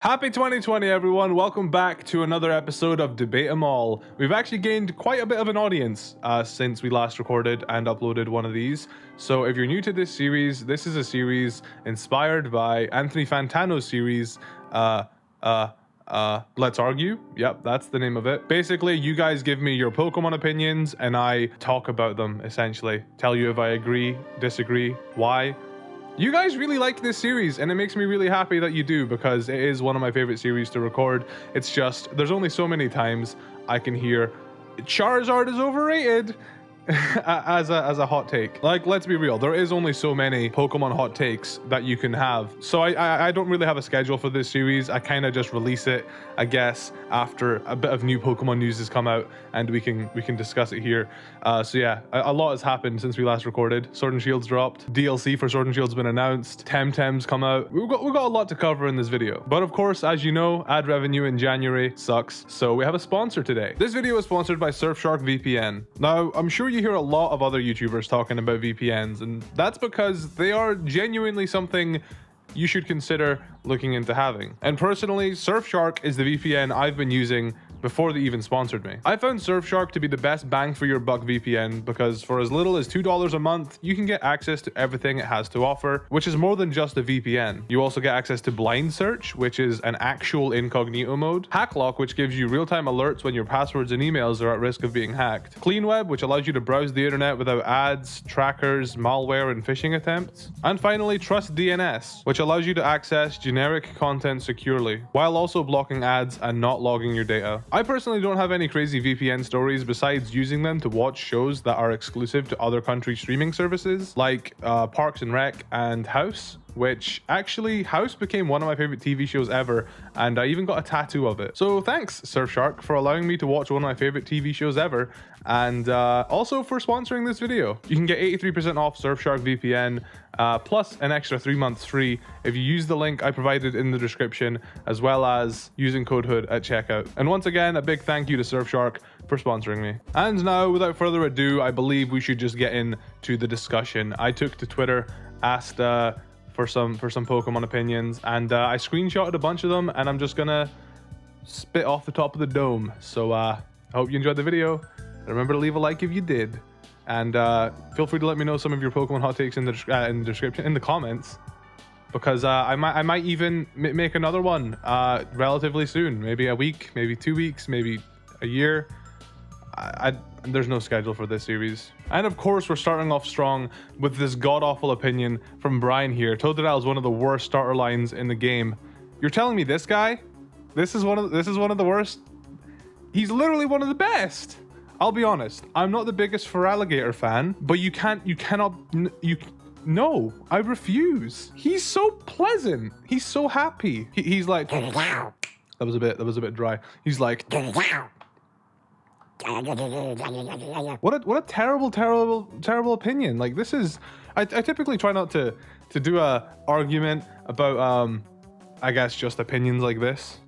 Happy 2020 everyone, welcome back to another episode of Debate 'Em All. We've actually gained quite a bit of an audience since we last recorded and uploaded one of these. So if you're new to this series, this is a series inspired by Anthony Fantano's series, Let's Argue. Yep, that's the name of it. Basically, you guys give me your Pokemon opinions and I talk about them, essentially. Tell you if I agree, disagree, why. You guys really like this series, and it makes me really happy that you do, because it is one of my favorite series to record. It's just, there's only so many times I can hear Charizard is overrated as a hot take. Like, let's be real, there is only so many Pokemon hot takes that you can have. So I don't really have a schedule for this series. I kind of just release it, I guess, after a bit of new Pokemon news has come out, and we can discuss it here. So yeah, a lot has happened since we last recorded. Sword and Shield's dropped. DLC for Sword and Shield's been announced. Tam Tam's come out. We've got a lot to cover in this video. But of course, as you know, ad revenue in January sucks. So we have a sponsor today. This video is sponsored by Surfshark VPN. Now, I'm sure you hear a lot of other YouTubers talking about VPNs, and that's because they are genuinely something you should consider looking into having. And personally, Surfshark is the VPN I've been using before they even sponsored me. I found Surfshark to be the best bang for your buck VPN because for as little as $2 a month, you can get access to everything it has to offer, which is more than just a VPN. You also get access to Blind Search, which is an actual incognito mode, HackLock, which gives you real-time alerts when your passwords and emails are at risk of being hacked, Clean Web, which allows you to browse the internet without ads, trackers, malware, and phishing attempts, and finally Trust DNS, which allows you to access generic content securely, while also blocking ads and not logging your data. I personally don't have any crazy VPN stories besides using them to watch shows that are exclusive to other country streaming services, like Parks and Rec and House, which actually House became one of my favorite TV shows ever, and I even got a tattoo of it. So thanks, Surfshark, for allowing me to watch one of my favorite TV shows ever, and also for sponsoring this video. You can get 83% off Surfshark VPN, plus an extra 3 months free if you use the link I provided in the description, as well as using code HOOD at checkout. And once again, a big thank you to Surfshark for sponsoring me. And now, without further ado, I believe we should just get into the discussion. I took to Twitter, asked for some Pokemon opinions, and I screenshotted a bunch of them, and I'm just gonna spit off the top of the dome. So I hope you enjoyed the video. Remember to leave a like if you did, and feel free to let me know some of your Pokemon hot takes in the description, in the comments, because I might even make another one relatively soon. Maybe a week, maybe 2 weeks, maybe a year. There's no schedule for this series. And of course, we're starting off strong with this god-awful opinion from Brian here. Totodile is one of the worst starter lines in the game. You're telling me this guy? This is one of the worst? He's literally one of the best. I'll be honest, I'm not the biggest Feraligatr fan, but no, I refuse. He's so pleasant. He's so happy. He's like, that was a bit dry. He's like, what a terrible opinion. Like, this is, I typically try not to do a argument about I guess just opinions like this,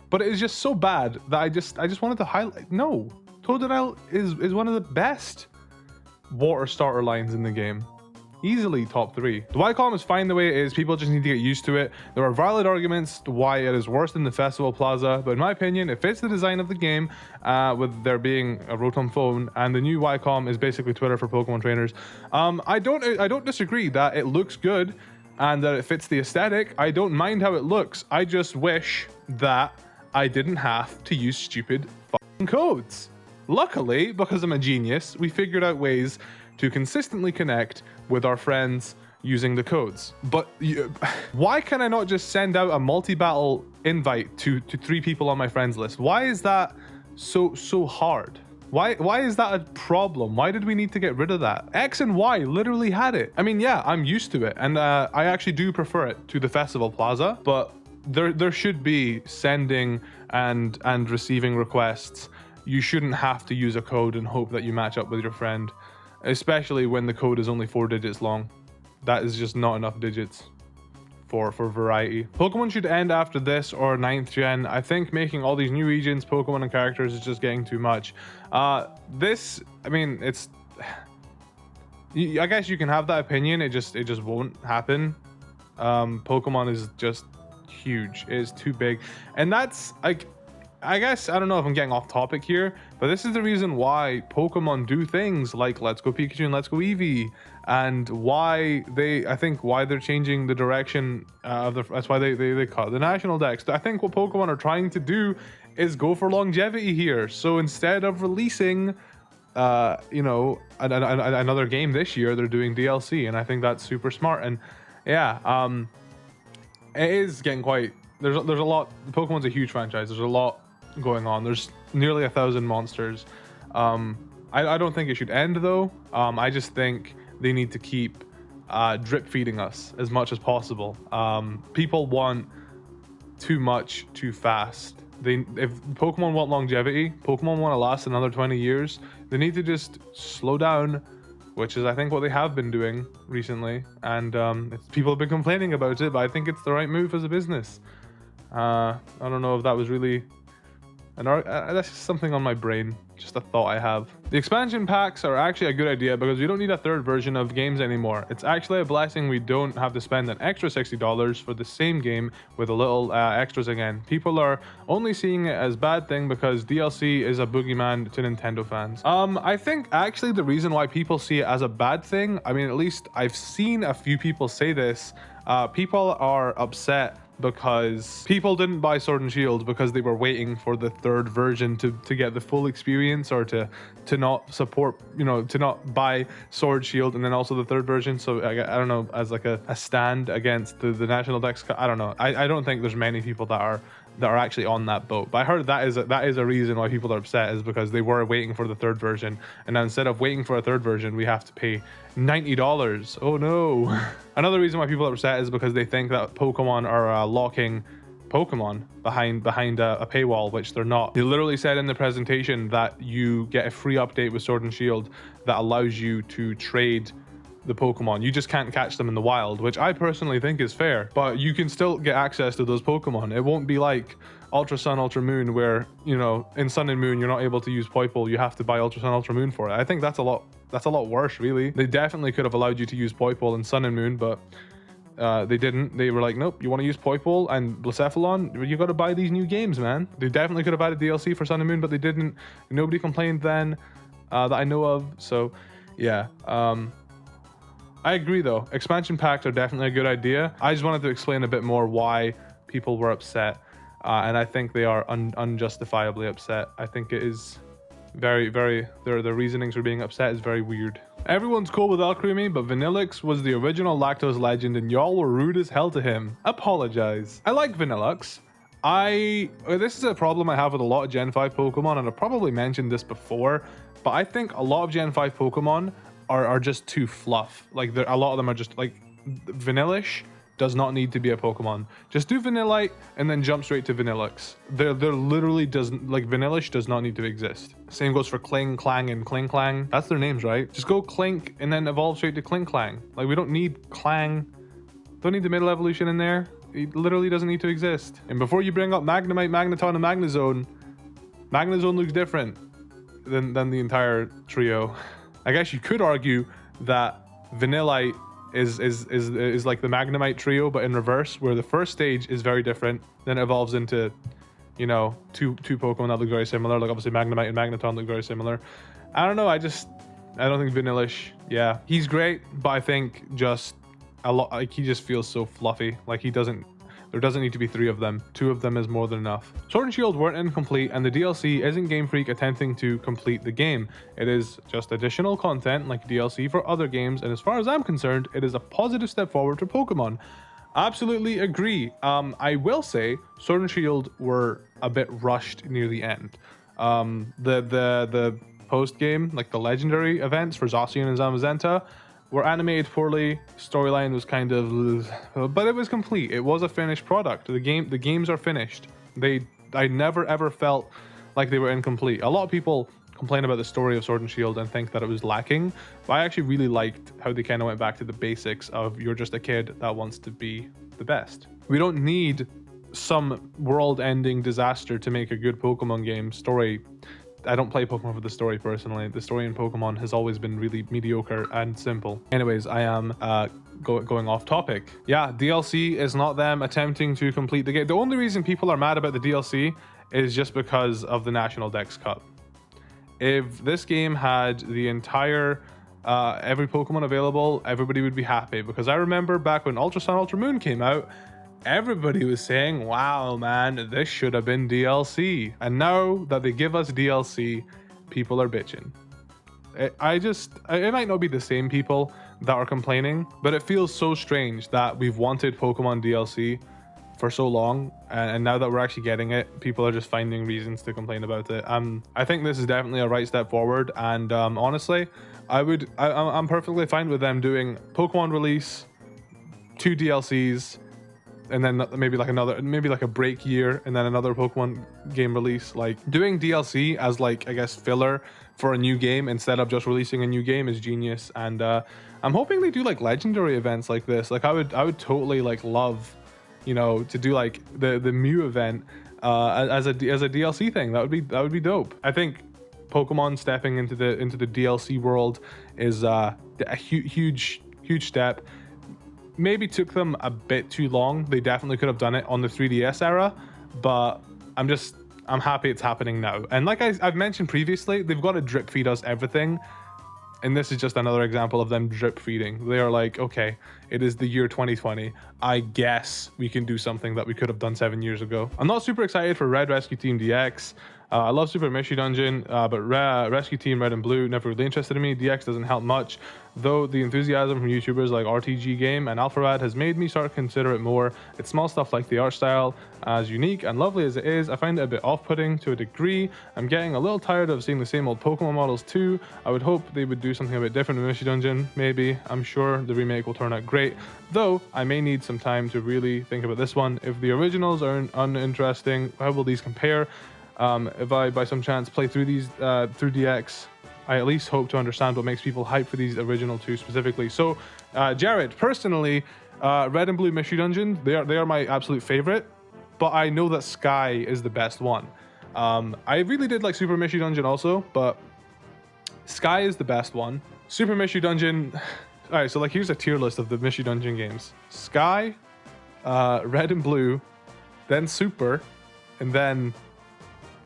but it is just so bad that I just wanted to highlight. No, Totodile is one of the best water starter lines in the game. Easily top 3. The Y column is fine the way it is, people just need to get used to it. There are valid arguments to why it is worse than the Festival Plaza, but in my opinion, it fits the design of the game, with there being a Rotom phone, and the new Y column is basically Twitter for Pokemon trainers. I don't disagree that it looks good and that it fits the aesthetic. I don't mind how it looks. I just wish that I didn't have to use stupid fucking codes. Luckily, because I'm a genius, we figured out ways to consistently connect with our friends using the codes. But why can I not just send out a multi-battle invite to 3 people on my friends list? Why is that so hard? Why is that a problem? Why did we need to get rid of that? X and Y literally had it. I mean, yeah, I'm used to it, and I actually do prefer it to the Festival Plaza, but there should be sending and receiving requests. You shouldn't have to use a code and hope that you match up with your friend, especially when the code is only 4 digits long. That is just not enough digits for variety. Pokemon should end after this or 9th gen. I think making all these new regions, Pokemon and characters is just getting too much. I mean, it's, I guess you can have that opinion. It just won't happen. Pokemon is just huge. It is too big. And that's like, I guess, I don't know if I'm getting off topic here, but this is the reason why Pokemon do things like Let's Go Pikachu and Let's Go Eevee, and why why they're changing the direction of that's why they cut the national dex. I think what Pokemon are trying to do is go for longevity here. So instead of releasing another game this year, they're doing DLC, and I think that's super smart. And yeah, it is getting quite, there's a lot. Pokemon's a huge franchise. There's a lot going on. There's nearly 1,000 monsters. I don't think it should end though. I just think they need to keep drip feeding us as much as possible. People want too much too fast. If Pokemon want longevity, Pokemon want to last another 20 years, they need to just slow down, which is I think what they have been doing recently. And people have been complaining about it, but I think it's the right move as a business. I don't know if that was really that's just something on my brain, just a thought I have. The expansion packs are actually a good idea because we don't need a third version of games anymore. It's actually a blessing we don't have to spend an extra $60 for the same game with a little extras again. People are only seeing it as bad thing because DLC is a boogeyman to Nintendo fans. I think actually the reason why people see it as a bad thing, I mean, at least I've seen a few people say this, people are upset because people didn't buy Sword and Shield because they were waiting for the third version to get the full experience, or to not support, to not buy Sword Shield and then also the third version. So I don't know, as like a stand against the national dex. I don't know. I don't think there's many people that are actually on that boat, but I heard that is a reason why people are upset, is because they were waiting for the third version, and now instead of waiting for a third version, we have to pay $90. Oh no. Another reason why people are upset is because they think that Pokemon are locking Pokemon behind a paywall, which they're not. They literally said in the presentation that you get a free update with Sword and Shield that allows you to trade the Pokemon. You just can't catch them in the wild, which I personally think is fair, but you can still get access to those Pokemon. It won't be like Ultra Sun, Ultra Moon, where, in Sun and Moon, you're not able to use Poipole. You have to buy Ultra Sun, Ultra Moon for it. I think that's a lot worse, really. They definitely could have allowed you to use Poipole in Sun and Moon, but they didn't. They were like, nope, you want to use Poipole and Blacephalon? You got to buy these new games, man. They definitely could have added DLC for Sun and Moon, but they didn't. Nobody complained then that I know of. So, yeah. I agree though. Expansion packs are definitely a good idea. I just wanted to explain a bit more why people were upset, and I think they are unjustifiably upset. I think it is very, very, their reasonings for being upset is very weird. Everyone's cool with Alcremie, but Vanilluxe was the original lactose legend and y'all were rude as hell to him. Apologize. I like Vanilluxe. This is a problem I have with a lot of Gen 5 Pokemon, and I've probably mentioned this before, but I think a lot of Gen 5 Pokemon are just too fluff. Like, a lot of them are just like, Vanillish does not need to be a Pokemon. Just do Vanillite and then jump straight to Vanilluxe. There literally doesn't, like, Vanillish does not need to exist. Same goes for Kling, Clang, and Klinklang. That's their names, right? Just go Klink and then evolve straight to Klinklang. Like, we don't need Clang. Don't need the middle evolution in there. It literally doesn't need to exist. And before you bring up Magnemite, Magneton, and Magnezone, Magnezone looks different than the entire trio. I guess you could argue that Vanillite is like the Magnemite trio, but in reverse, where the first stage is very different, then it evolves into, two Pokemon that look very similar. Like, obviously Magnemite and Magneton look very similar. I don't know. I don't think Vanillish. Yeah, he's great, but I think just a lot. Like, he just feels so fluffy. Like, there doesn't need to be 3 of them. 2 of them is more than enough. Sword and Shield weren't incomplete, and the DLC isn't Game Freak attempting to complete the game. It is just additional content like DLC for other games, and as far as I'm concerned, it is a positive step forward for Pokemon. Absolutely agree. I will say Sword and Shield were a bit rushed near the end. The post game, like the legendary events for Zacian and Zamazenta, were animated poorly. Storyline was kind of, but it was complete. It was a finished product. The games are finished. I never ever felt like they were incomplete. A lot of people complain about the story of Sword and Shield and think that it was lacking, but I actually really liked how they kind of went back to the basics of, you're just a kid that wants to be the best. We don't need some world-ending disaster to make a good Pokemon game story. I don't play Pokemon for the story personally. The story in Pokemon has always been really mediocre and simple. Anyways, I am going off topic. Yeah, DLC is not them attempting to complete the game. The only reason people are mad about the DLC is just because of the National Dex Cup. If this game had the entire every Pokemon available, everybody would be happy, because I remember back when Ultra Sun Ultra Moon came out, everybody was saying, wow man, this should have been DLC. And now that they give us DLC, people are bitching. It might not be the same people that are complaining, but it feels so strange that we've wanted Pokemon DLC for so long, and now that we're actually getting it, people are just finding reasons to complain about it. I think this is definitely a right step forward, and honestly, I'm perfectly fine with them doing Pokemon release, 2 DLCs, and then maybe like a break year, and then another Pokemon game release. Like, doing DLC as, like, I guess filler for a new game instead of just releasing a new game is genius. And I'm hoping they do like legendary events like this. Like, I would totally like love, you know, to do like the Mew event as a DLC thing. That would be dope. I think Pokemon stepping into the DLC world is a huge step. Maybe took them a bit too long. They definitely could have done it on the 3DS era, but I'm happy it's happening now. And like I've mentioned previously, they've got to drip feed us everything. And this is just another example of them drip feeding. They are like, okay, it is the year 2020. I guess we can do something that we could have done 7 years ago. I'm not super excited for Red Rescue Team DX. I love Super Mystery Dungeon, but Rescue Team Red and Blue never really interested in me. DX doesn't help much, though the enthusiasm from YouTubers like RTG Game and Alpharad has made me start to consider it more. It's small stuff like the art style, as unique and lovely as it is, I find it a bit off-putting to a degree. I'm getting a little tired of seeing the same old Pokemon models too. I would hope they would do something a bit different in Mystery Dungeon, maybe. I'm sure the remake will turn out great, though I may need some time to really think about this one. If the originals are uninteresting, how will these compare? If I by some chance play through these through DX, I at least hope to understand what makes people hype for these original 2 specifically. So Jared, personally, Red and Blue Mystery Dungeon, they are my absolute favorite, but I know that Sky is the best one. I really did like Super Mystery Dungeon also, but Sky is the best one. Super Mystery Dungeon, all right, so like here's a tier list of the Mystery Dungeon games: Sky, Red and Blue, then Super, and then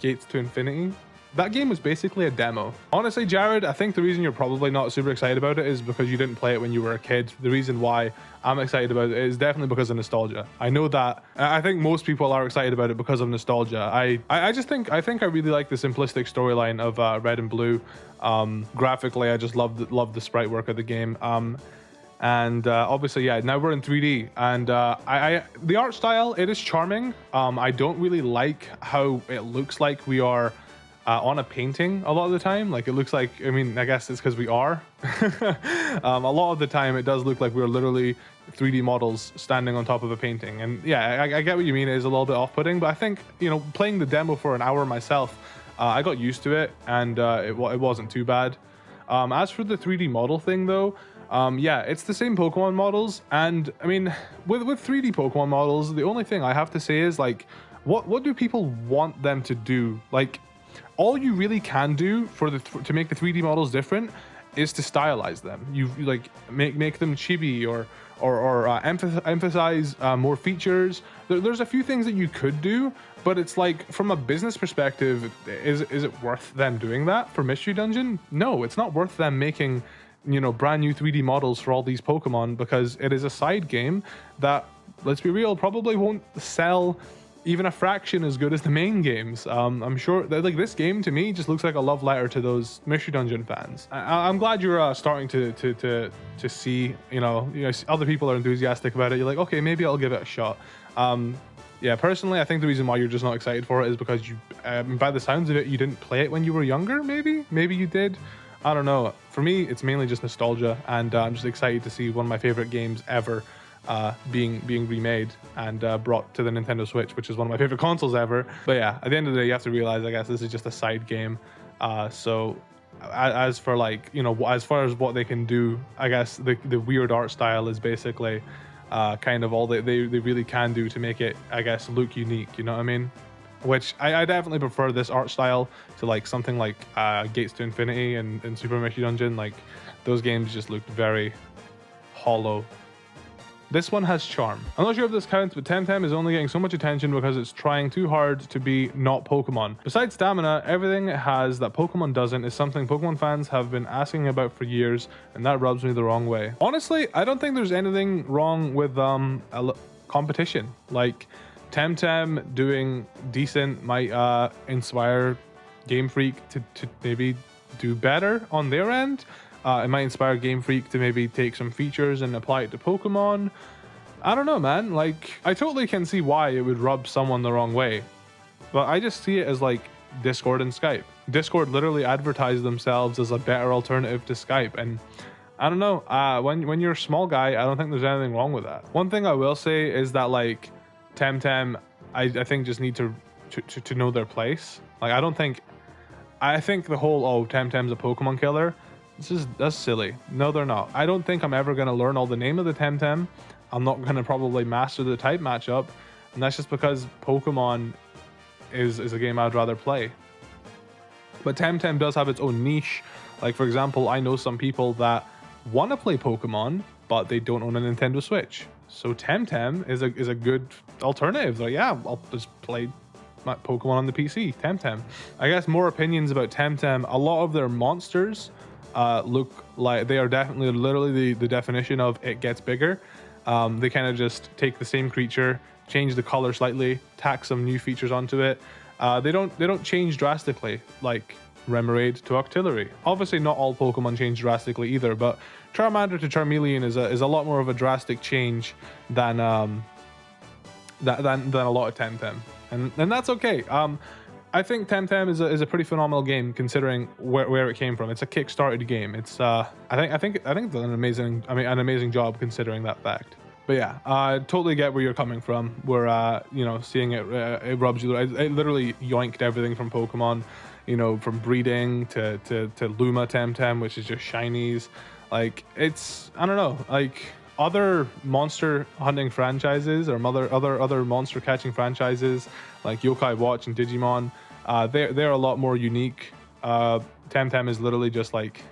Gates to Infinity. That game was basically a demo. Honestly, Jared, I think the reason you're probably not super excited about it is because you didn't play it when you were a kid. The reason why I'm excited about it is definitely because of nostalgia. I know that. I think most people are excited about it because of nostalgia. I think I really like the simplistic storyline of Red and Blue. Graphically, I just love the sprite work of the game. And obviously, yeah, now we're in 3D, and the art style, it is charming. I don't really like how it looks like we are on a painting a lot of the time. Like, it looks like, I mean, I guess it's because we are. A lot of the time it does look like we're literally 3D models standing on top of a painting. And yeah, I get what you mean. It is a little bit off-putting, but I think, you know, playing the demo for an hour myself, I got used to it, and it wasn't too bad. As for the 3D model thing though, yeah, it's the same Pokemon models, and I mean, with 3D Pokemon models, the only thing I have to say is, like, what do people want them to do? Like, all you really can do to make the 3D models different is to stylize them. You like make them chibi or emphasize more features. There's a few things that you could do, but it's like, from a business perspective, is it worth them doing that for Mystery Dungeon? No, it's not worth them making, you know, brand new 3D models for all these Pokemon, because it is a side game that, let's be real, probably won't sell even a fraction as good as the main games. I'm sure that, like, this game to me just looks like a love letter to those Mystery Dungeon fans. I'm glad you're starting to see, you know, other people are enthusiastic about it. You're like, okay, maybe I'll give it a shot. Yeah, personally, I think the reason why you're just not excited for it is because you, by the sounds of it, you didn't play it when you were younger. Maybe you did. I don't know. For me, it's mainly just nostalgia, and I'm just excited to see one of my favorite games ever being remade and brought to the Nintendo Switch, which is one of my favorite consoles ever. But yeah, at the end of the day, you have to realize, I guess, this is just a side game. So as for, like, you know, as far as what they can do, I guess the weird art style is basically kind of all they really can do to make it, I guess, look unique. You know what I mean? which I definitely prefer this art style to like something like Gates to Infinity and Super Mystery Dungeon. Like those games just looked very hollow. This one has charm. I'm not sure if this counts, but Tam Tam is only getting so much attention because it's trying too hard to be not Pokemon. Besides stamina, everything it has that Pokemon doesn't is something Pokemon fans have been asking about for years, and that rubs me the wrong way. Honestly, I don't think there's anything wrong with competition. Like Tam Tam doing decent might inspire Game Freak to maybe do better on their end. It might inspire Game Freak to maybe take some features and apply it to Pokemon. I don't know, man. Like, I totally can see why it would rub someone the wrong way. But I just see it as like Discord and Skype. Discord literally advertised themselves as a better alternative to Skype. And I don't know, when you're a small guy, I don't think there's anything wrong with that. One thing I will say is that like Tam Tam, I think just need to know their place. Like, I think the whole, oh, Tam Tam's a Pokemon killer, that's silly. No, they're not. I don't think I'm ever going to learn all the name of the Tam Tam. I'm not going to probably master the type matchup, and that's just because Pokemon is a game I'd rather play. But Tam Tam does have its own niche. Like, for example, I know some people that want to play Pokemon, but they don't own a Nintendo Switch. So Tam Tam is a good alternative. Like, yeah, I'll just play my Pokemon on the PC. Tam Tam. I guess more opinions about Tam Tam. A lot of their monsters look like they are definitely literally the definition of it gets bigger. They kind of just take the same creature, change the color slightly, tack some new features onto it. They don't change drastically like Remoraid to Octillery. Obviously not all Pokemon change drastically either, but Charmander to Charmeleon is a lot more of a drastic change than a lot of Tam Tam. And that's okay. I think Tam Tam is a pretty phenomenal game considering where it came from. It's a kickstarted game. It's I think it's an amazing job considering that fact. But yeah, I totally get where you're coming from. Where seeing it rubs you. It literally yoinked everything from Pokemon, from breeding to Luma Tam Tam, which is just shinies. Like, it's, I don't know, like other monster hunting franchises or other monster catching franchises like Yokai Watch and Digimon, they're a lot more unique. Tam Tam is literally just like,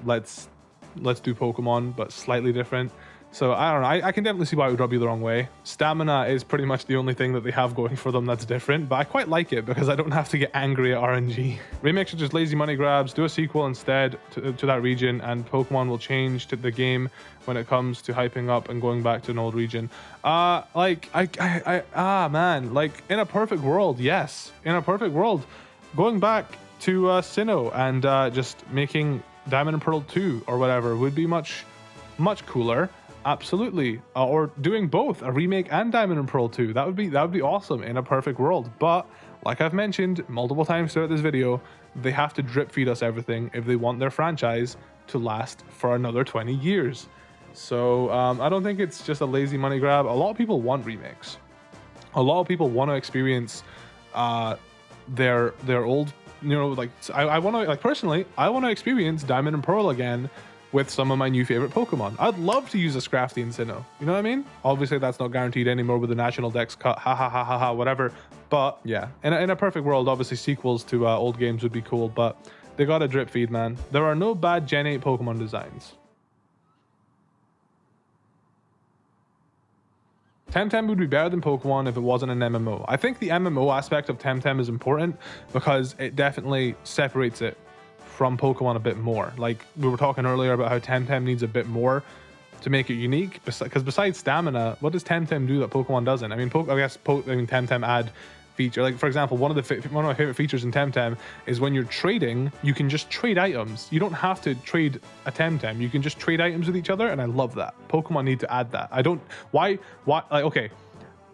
let's do Pokemon but slightly different. So I don't know, I can definitely see why it would rub you the wrong way. Stamina is pretty much the only thing that they have going for them that's different, but I quite like it because I don't have to get angry at RNG. Remakes are just lazy money grabs. Do a sequel instead to that region, and Pokemon will change to the game when it comes to hyping up and going back to an old region. Man, like in a perfect world, yes. In a perfect world, going back to Sinnoh and just making Diamond and Pearl 2 or whatever would be much cooler. Absolutely. Or doing both, a remake and Diamond and Pearl 2. That would be awesome in a perfect world. But like I've mentioned multiple times throughout this video, they have to drip feed us everything if they want their franchise to last for another 20 years. So I don't think it's just a lazy money grab. A lot of people want remakes. A lot of people want to experience their old, I want to, like, personally, I want to experience Diamond and Pearl again with some of my new favorite Pokemon. I'd love to use a Scrafty and Sinnoh. You know what I mean? Obviously, that's not guaranteed anymore with the National Dex cut. Whatever. But yeah, in a perfect world, obviously sequels to old games would be cool, but they got a drip feed, man. There are no bad Gen 8 Pokemon designs. Tam Tam would be better than Pokemon if it wasn't an MMO. I think the MMO aspect of Tam Tam is important because it definitely separates it from Pokemon a bit more. Like we were talking earlier about how Tam Tam needs a bit more to make it unique, because besides stamina, what does Tam Tam do that Pokemon doesn't? I mean, Tam Tam add feature, like for example, one of my favorite features in Tam Tam is when you're trading, you can just trade items. You don't have to trade a Tam Tam, you can just trade items with each other, and I love that. Pokemon need to add that. Why like, okay,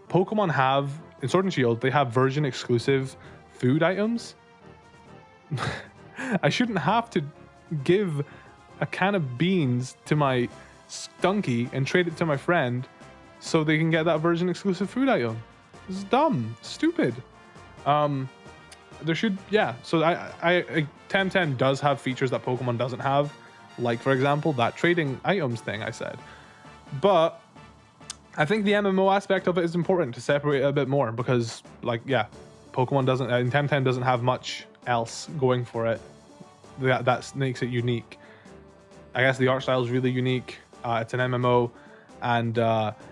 Pokemon have in Sword and Shield, they have version exclusive food items. I shouldn't have to give a can of beans to my Stunky and trade it to my friend so they can get that version exclusive food item. This is dumb, stupid. There should, yeah. So Tam Tam does have features that Pokemon doesn't have, like for example that trading items thing I said. But I think the MMO aspect of it is important to separate it a bit more because, like, yeah, Pokemon doesn't, and Tam Tam doesn't have much else going for it that makes it unique. I guess the art style is really unique. It's an MMO, and it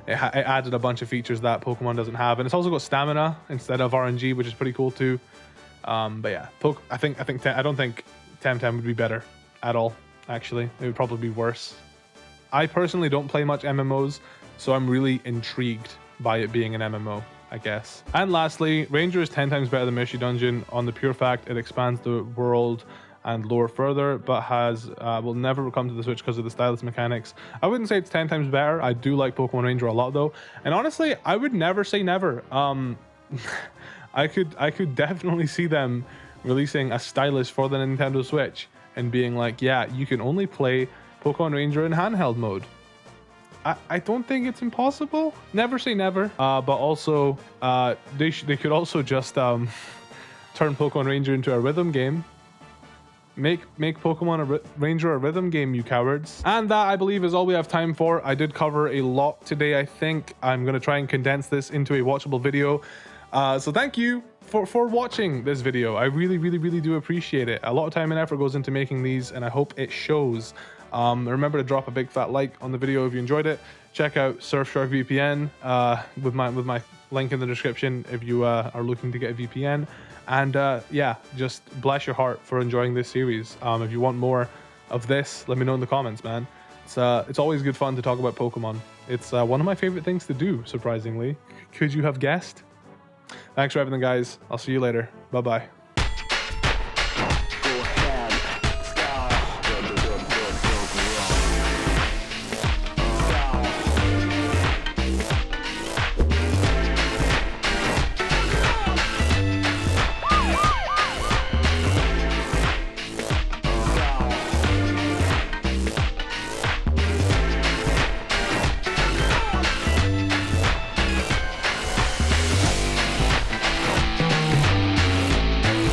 added a bunch of features that Pokemon doesn't have, and it's also got stamina instead of RNG, which is pretty cool too. But yeah, I don't think Tam Tam would be better at all. Actually, it would probably be worse. I personally don't play much MMOs, so I'm really intrigued by it being an MMO, I guess. And lastly, Ranger is 10 times better than Mystery Dungeon on the pure fact it expands the world and lore further, but will never come to the Switch because of the stylus mechanics. I wouldn't say it's 10 times better. I do like Pokemon Ranger a lot though, and honestly, I would never say never. I could definitely see them releasing a stylus for the Nintendo Switch and being like, yeah, you can only play Pokemon Ranger in handheld mode. I don't think it's impossible. Never say never. But also, they could also just turn Pokemon Ranger into a rhythm game. Make Pokemon Ranger a rhythm game, you cowards. And that, I believe, is all we have time for. I did cover a lot today, I think. I'm going to try and condense this into a watchable video. So thank you for watching this video. I really, really, really do appreciate it. A lot of time and effort goes into making these, and I hope it shows. Remember to drop a big fat like on the video if you enjoyed it. Check out Surfshark VPN with my link in the description if you are looking to get a VPN. And yeah, just bless your heart for enjoying this series. If you want more of this, let me know in the comments, man. It's always good fun to talk about Pokemon. It's one of my favorite things to do, surprisingly. Could you have guessed? Thanks for everything, guys. I'll see you later. Bye-bye.